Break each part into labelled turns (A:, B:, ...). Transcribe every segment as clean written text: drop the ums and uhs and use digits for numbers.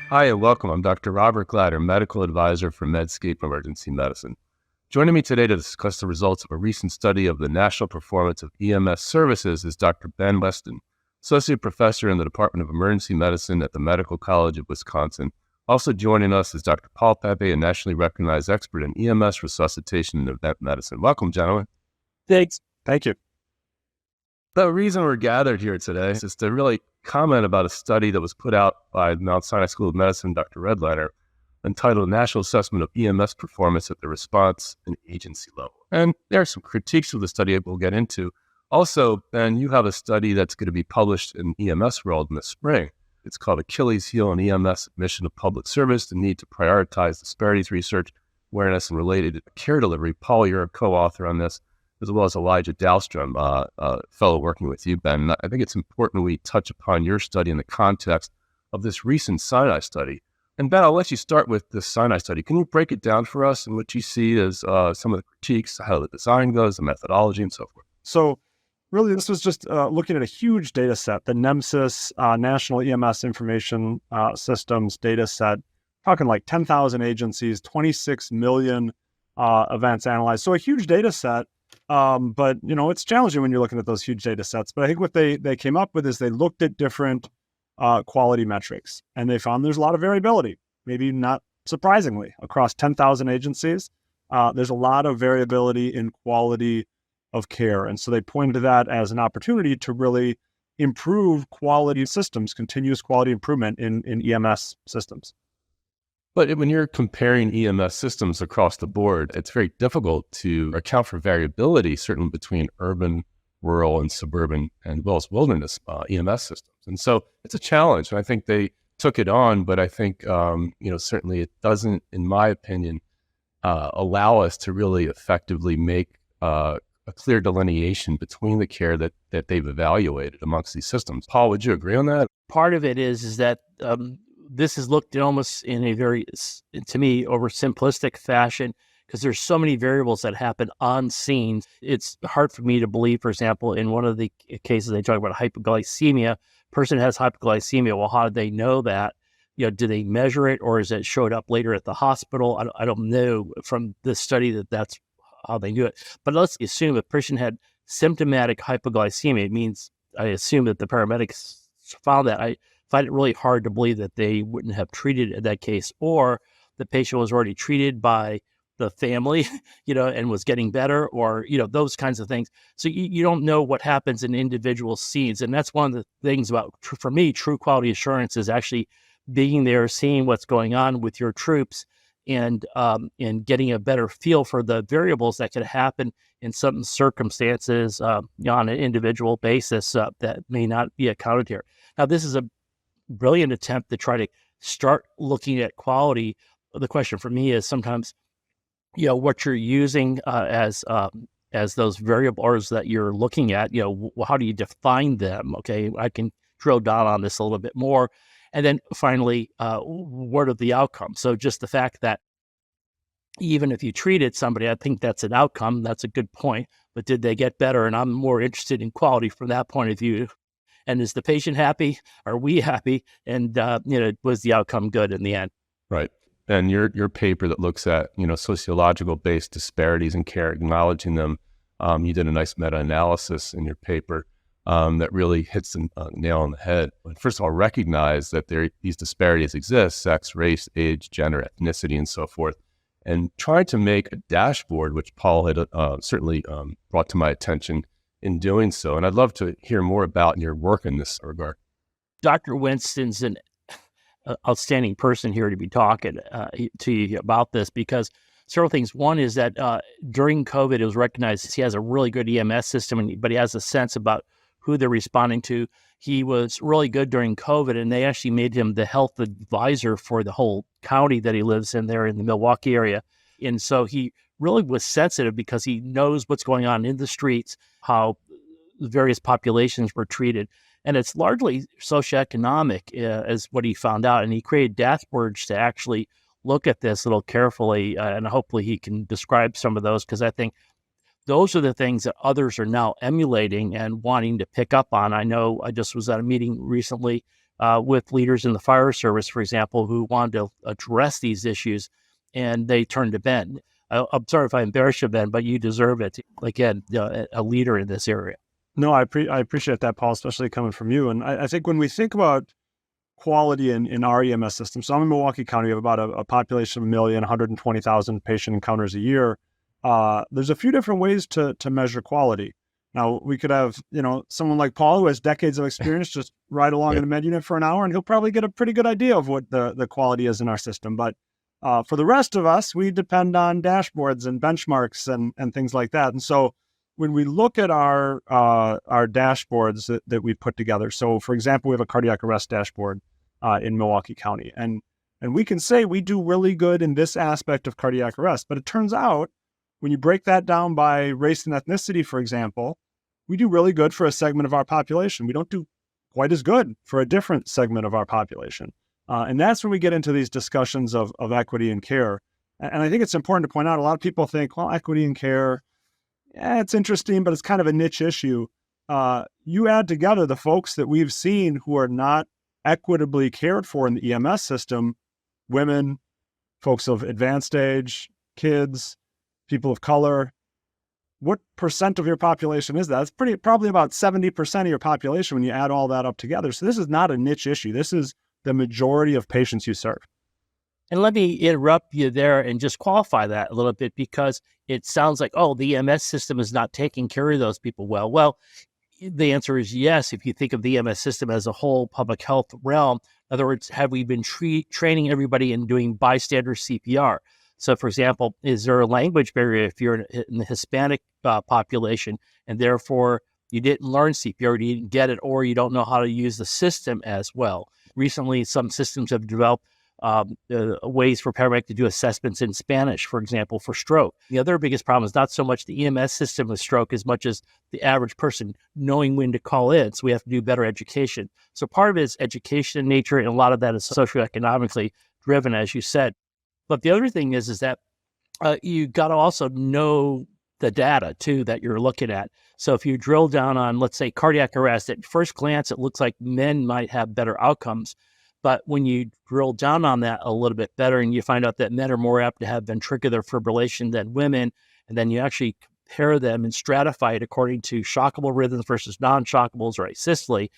A: Hi and welcome. I'm Dr. Robert Glatter, Medical Advisor for Medscape Emergency Medicine. Joining me today to discuss the results of a recent study of the national performance of EMS services is Dr. Ben Weston, Associate Professor in the Department of Emergency Medicine at the Medical College of Wisconsin. Also joining us is Dr. Paul Pepe, a nationally recognized expert in EMS resuscitation and event medicine. Welcome, gentlemen.
B: Thanks. Thank you.
A: The reason we're gathered here today is to really comment about a study that was put out by Mount Sinai School of Medicine, Dr. Redlener, entitled National Assessment of EMS Performance at the Response and Agency Level. And there are some critiques of the study we'll get into. Also, Ben, you have a study that's going to be published in EMS World in the spring. It's called Achilles Heel in EMS Mission of Public Service, the Need to Prioritize Disparities Research, Awareness, and Related Care Delivery. Paul, you're a co-author on this, as well as Elijah Dahlstrom, a fellow working with you, Ben. I think it's important we touch upon your study in the context of this recent Sinai study. And Ben, I'll let you start with the Sinai study. Can you break it down for us and what you see as some of the critiques, how the design goes, the methodology, and so forth?
B: So really, this was just looking at a huge data set, the NEMSIS National EMS Information Systems data set, talking like 10,000 agencies, 26 million events analyzed. So a huge data set. But, it's challenging when you're looking at those huge data sets. But I think what they came up with is they looked at different quality metrics, and they found there's a lot of variability, maybe not surprisingly, across 10,000 agencies. There's a lot of variability in quality of care. And so they pointed to that as an opportunity to really improve quality systems, continuous quality improvement in EMS systems.
A: But when you're comparing EMS systems across the board, it's very difficult to account for variability, certainly between urban, rural, and suburban, and as well as wilderness EMS systems. And so it's a challenge. And I think they took it on, but I think, certainly it doesn't, in my opinion, allow us to really effectively make a clear delineation between the care that they've evaluated amongst these systems. Paul, would you agree on that?
C: Part of it is that this is looked at almost in a very, to me, oversimplistic fashion, because there's so many variables that happen on scene. It's hard for me to believe, for example, in one of the cases they talk about hypoglycemia, person has hypoglycemia. Well, how did they know that? Do they measure it, or is it showed up later at the hospital? I don't know from this study that's how they do it. But let's assume a person had symptomatic hypoglycemia. It means I assume that the paramedics found that. I find it really hard to believe that they wouldn't have treated in that case, or the patient was already treated by the family, and was getting better, or, those kinds of things. So you don't know what happens in individual scenes. And that's one of the things about, for me, true quality assurance is actually being there, seeing what's going on with your troops, and getting a better feel for the variables that could happen in some circumstances on an individual basis that may not be accounted here. Now, this is a brilliant attempt to try to start looking at quality. The question for me is sometimes, what you're using as those variables that you're looking at, how do you define them? Okay, I can drill down on this a little bit more. And then finally, what are the outcomes? So just the fact that even if you treated somebody, I think that's an outcome. That's a good point. But did they get better? And I'm more interested in quality from that point of view. And is the patient happy? Are we happy? And, was the outcome good in the end?
A: Right. And your paper that looks at, sociological-based disparities in care, acknowledging them, you did a nice meta-analysis in your paper that really hits the nail on the head. First of all, recognize that these disparities exist: sex, race, age, gender, ethnicity, and so forth. And trying to make a dashboard, which Paul had certainly brought to my attention in doing so. And I'd love to hear more about your work in this regard.
C: Dr. Winston's an outstanding person here to be talking to you about this, because several things. One is that during COVID, it was recognized he has a really good EMS system, but he has a sense about who they're responding to. He was really good during COVID, and they actually made him the health advisor for the whole county that he lives in there in the Milwaukee area. And so he really was sensitive because he knows what's going on in the streets, how various populations were treated. And it's largely socioeconomic is what he found out. And he created dashboards to actually look at this a little carefully. And hopefully he can describe some of those, because I think those are the things that others are now emulating and wanting to pick up on. I know I just was at a meeting recently with leaders in the fire service, for example, who wanted to address these issues, and they turned to Ben. I'm sorry if I embarrassed you, Ben, but you deserve it. Again, a leader in this area.
B: No, I appreciate that, Paul, especially coming from you. And I think when we think about quality in our EMS system, so I'm in Milwaukee County, we have about a population of 1,120,000 patient encounters a year. There's a few different ways to measure quality. Now, we could have, someone like Paul who has decades of experience just ride along in a med unit for an hour, and he'll probably get a pretty good idea of what the quality is in our system. But for the rest of us, we depend on dashboards and benchmarks and things like that. And so when we look at our dashboards that we put together, so for example, we have a cardiac arrest dashboard in Milwaukee County, and we can say we do really good in this aspect of cardiac arrest. But it turns out when you break that down by race and ethnicity, for example, we do really good for a segment of our population. We don't do quite as good for a different segment of our population. And that's when we get into these discussions of equity and care. And I think it's important to point out, a lot of people think, well, equity and care, it's interesting, but it's kind of a niche issue. You add together the folks that we've seen who are not equitably cared for in the EMS system, women, folks of advanced age, kids, people of color. What percent of your population is that? It's probably about 70% of your population when you add all that up together. So this is not a niche issue. This is the majority of patients you serve.
C: And let me interrupt you there and just qualify that a little bit, because it sounds like, oh, the EMS system is not taking care of those people well. Well, the answer is yes. If you think of the EMS system as a whole public health realm, in other words, have we been training everybody in doing bystander CPR? So, for example, is there a language barrier if you're in the Hispanic population and therefore you didn't learn CPR, you didn't get it, or you don't know how to use the system as well? Recently, some systems have developed ways for paramedics to do assessments in Spanish, for example, for stroke. The other biggest problem is not so much the EMS system with stroke as much as the average person knowing when to call in. So we have to do better education. So part of it is education in nature, and a lot of that is socioeconomically driven, as you said. But the other thing is that you got to also know the data too that you're looking at. So if you drill down on, let's say, cardiac arrest, at first glance, it looks like men might have better outcomes. But when you drill down on that a little bit better and you find out that men are more apt to have ventricular fibrillation than women, and then you actually compare them and stratify it according to shockable rhythms versus non-shockables or asystole,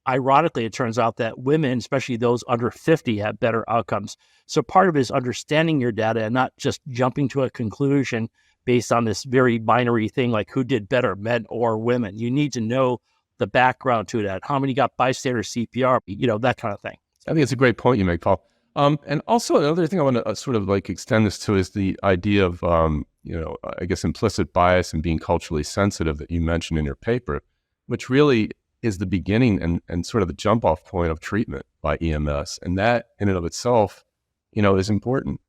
C: ironically, it turns out that women, especially those under 50, have better outcomes. So part of it is understanding your data and not just jumping to a conclusion based on this very binary thing like who did better, men or women. You need to know the background to that. How many got bystander CPR, that kind of thing.
A: I think it's a great point you make, Paul. And also another thing I want to sort of like extend this to is the idea of, I guess implicit bias and being culturally sensitive that you mentioned in your paper, which really is the beginning and sort of the jump off point of treatment by EMS. And that in and of itself, is important.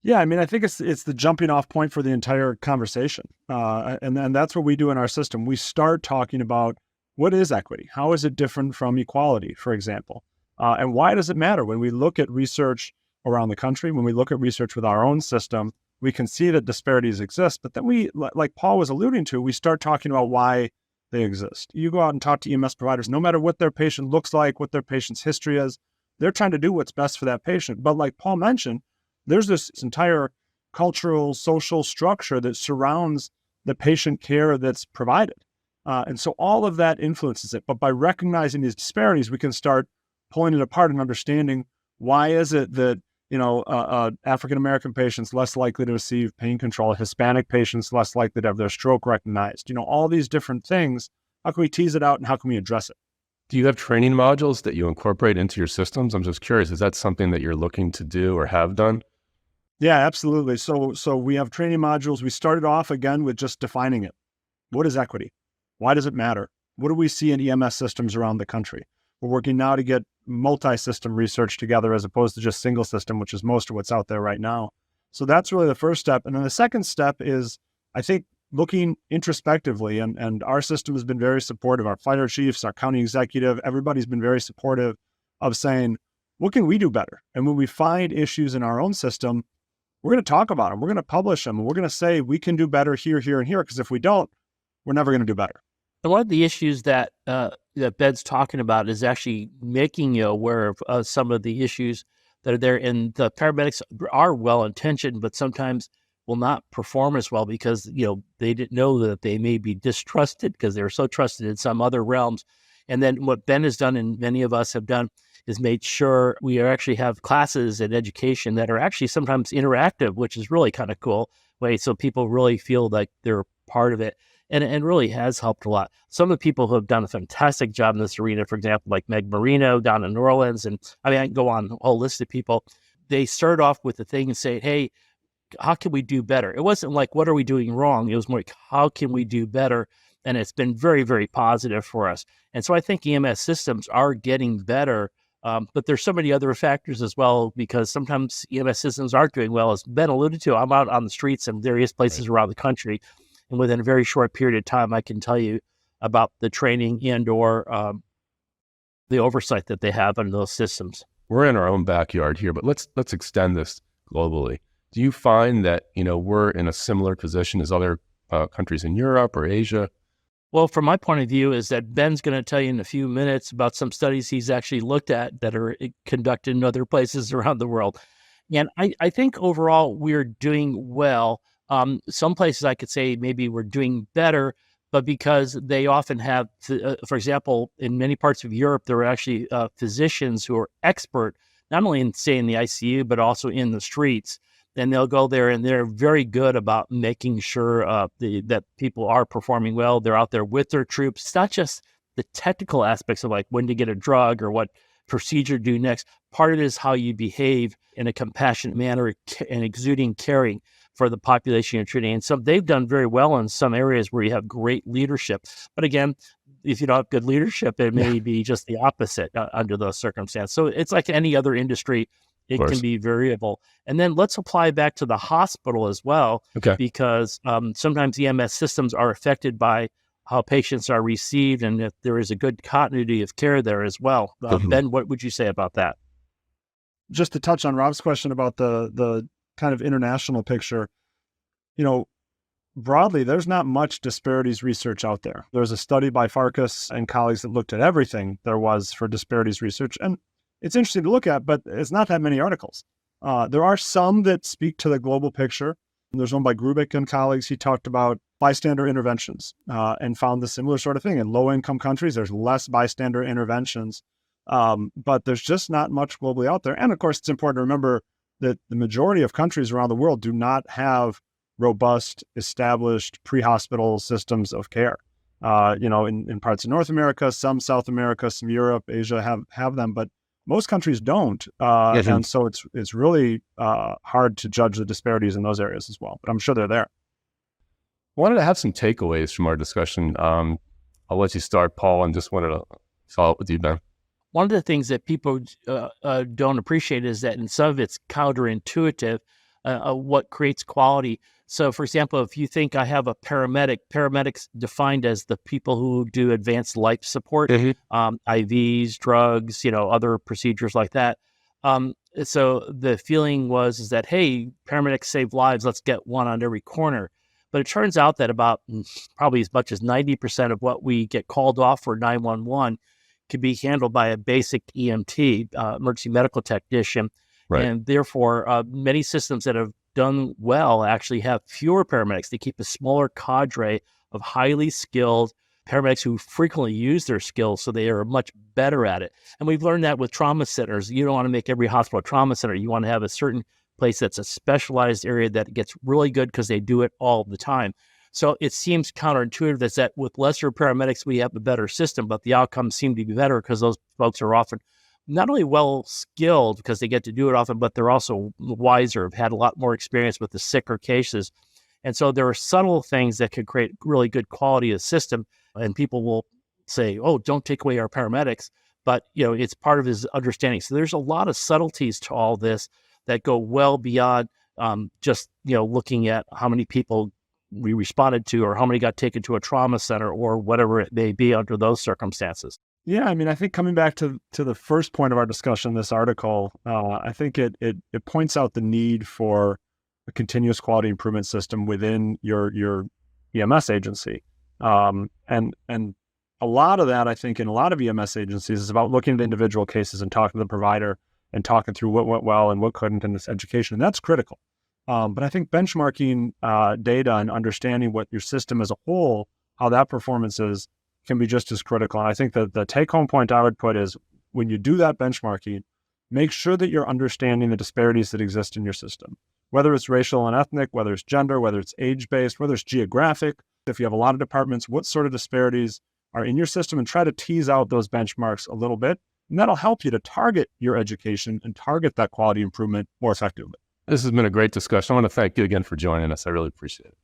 B: Yeah, I mean, I think it's the jumping off point for the entire conversation. And that's what we do in our system. We start talking about what is equity? How is it different from equality, for example? And why does it matter? When we look at research around the country, when we look at research with our own system, we can see that disparities exist. But then we, like Paul was alluding to, we start talking about why they exist. You go out and talk to EMS providers, no matter what their patient looks like, what their patient's history is, they're trying to do what's best for that patient. But like Paul mentioned, there's this entire cultural, social structure that surrounds the patient care that's provided. And so all of that influences it. But by recognizing these disparities, we can start pulling it apart and understanding why is it that, African-American patients less likely to receive pain control, Hispanic patients less likely to have their stroke recognized, all these different things. How can we tease it out and how can we address it?
A: Do you have training modules that you incorporate into your systems? I'm just curious, is that something that you're looking to do or have done?
B: Yeah, absolutely. So we have training modules. We started off again with just defining it. What is equity? Why does it matter? What do we see in EMS systems around the country? We're working now to get multi-system research together as opposed to just single system, which is most of what's out there right now. So that's really the first step. And then the second step is, I think, looking introspectively, and our system has been very supportive. Our fire chiefs, our county executive, everybody's been very supportive of saying, what can we do better? And when we find issues in our own system, we're going to talk about them. We're going to publish them. And we're going to say we can do better here, here, and here, because if we don't, we're never going to do better.
C: And one of the issues that that Ben's talking about is actually making you aware of some of the issues that are there. And the paramedics are well intentioned, but sometimes will not perform as well because they didn't know that they may be distrusted because they're so trusted in some other realms. And then what Ben has done, and many of us have done, is made sure we actually have classes and education that are actually sometimes interactive, which is really kind of cool way. So people really feel like they're part of it. And really has helped a lot. Some of the people who have done a fantastic job in this arena, for example, like Meg Marino down in New Orleans, and I mean, I can go on a whole list of people. They start off with the thing and say, hey, how can we do better? It wasn't like, what are we doing wrong? It was more like, how can we do better? And it's been very, very positive for us. And so I think EMS systems are getting better, but there's so many other factors as well, because sometimes EMS systems aren't doing well. As Ben alluded to, I'm out on the streets in various places around the country. And within a very short period of time, I can tell you about the training and or the oversight that they have on those systems.
A: We're in our own backyard here, but let's extend this globally. Do you find that we're in a similar position as other countries in Europe or Asia?
C: Well, from my point of view, is that Ben's going to tell you in a few minutes about some studies he's actually looked at that are conducted in other places around the world. And I think overall we're doing well. Some places I could say maybe we're doing better, but because they often have, for example, in many parts of Europe, there are actually physicians who are expert, not only in, say, in the ICU, but also in the streets. And they'll go there and they're very good about making sure that people are performing well. They're out there with their troops. It's not just the technical aspects of like when to get a drug or what procedure to do next. Part of it is how you behave in a compassionate manner and exuding caring for the population you're treating. And so they've done very well in some areas where you have great leadership. But again, if you don't have good leadership, it may be just the opposite under those circumstances. So it's like any other industry. It can be variable. And then let's apply back to the hospital as well, because sometimes EMS systems are affected by how patients are received and if there is a good continuity of care there as well. Ben, what would you say about that?
B: Just to touch on Rob's question about the kind of international picture, broadly, there's not much disparities research out there. There's a study by Farkas and colleagues that looked at everything there was for disparities research. And it's interesting to look at, but it's not that many articles. There are some that speak to the global picture. There's one by Grubik and colleagues. He talked about bystander interventions and found the similar sort of thing. In low-income countries, there's less bystander interventions, but there's just not much globally out there. And of course, it's important to remember that the majority of countries around the world do not have robust, established pre-hospital systems of care. In parts of North America, some South America, some Europe, Asia have them, but most countries don't. And so it's really hard to judge the disparities in those areas as well, but I'm sure they're there.
A: I wanted to have some takeaways from our discussion. I'll let you start, Paul, and just wanted to follow up with you, Ben.
C: One of the things that people don't appreciate is that in some of it's counterintuitive, what creates quality. So, for example, if you think I have a paramedics defined as the people who do advanced life support, IVs, drugs, other procedures like that. So the feeling is that, hey, paramedics save lives. Let's get one on every corner. But it turns out that about probably as much as 90% of what we get called off for 911 could be handled by a basic EMT, emergency medical technician. Right. And therefore, many systems that have done well actually have fewer paramedics. They keep a smaller cadre of highly skilled paramedics who frequently use their skills, so they are much better at it. And we've learned that with trauma centers. You don't want to make every hospital a trauma center. You want to have a certain place that's a specialized area that gets really good because they do it all the time. So it seems counterintuitive that with lesser paramedics, we have a better system, but the outcomes seem to be better because those folks are often not only well skilled because they get to do it often, but they're also wiser, have had a lot more experience with the sicker cases. And so there are subtle things that could create really good quality of the system. And people will say, oh, don't take away our paramedics. But, it's part of his understanding. So there's a lot of subtleties to all this that go well beyond just, looking at how many people we responded to or how many got taken to a trauma center or whatever it may be under those circumstances.
B: Yeah, I mean, I think coming back to the first point of our discussion, this article, I think it points out the need for a continuous quality improvement system within your EMS agency. And a lot of that, I think, in a lot of EMS agencies is about looking at individual cases and talking to the provider and talking through what went well and what couldn't in this education. And that's critical. But I think benchmarking data and understanding what your system as a whole, how that performance is, can be just as critical. And I think that the take-home point I would put is when you do that benchmarking, make sure that you're understanding the disparities that exist in your system, whether it's racial and ethnic, whether it's gender, whether it's age-based, whether it's geographic. If you have a lot of departments, what sort of disparities are in your system, and try to tease out those benchmarks a little bit. And that'll help you to target your education and target that quality improvement more effectively.
A: This has been a great discussion. I want to thank you again for joining us. I really appreciate it.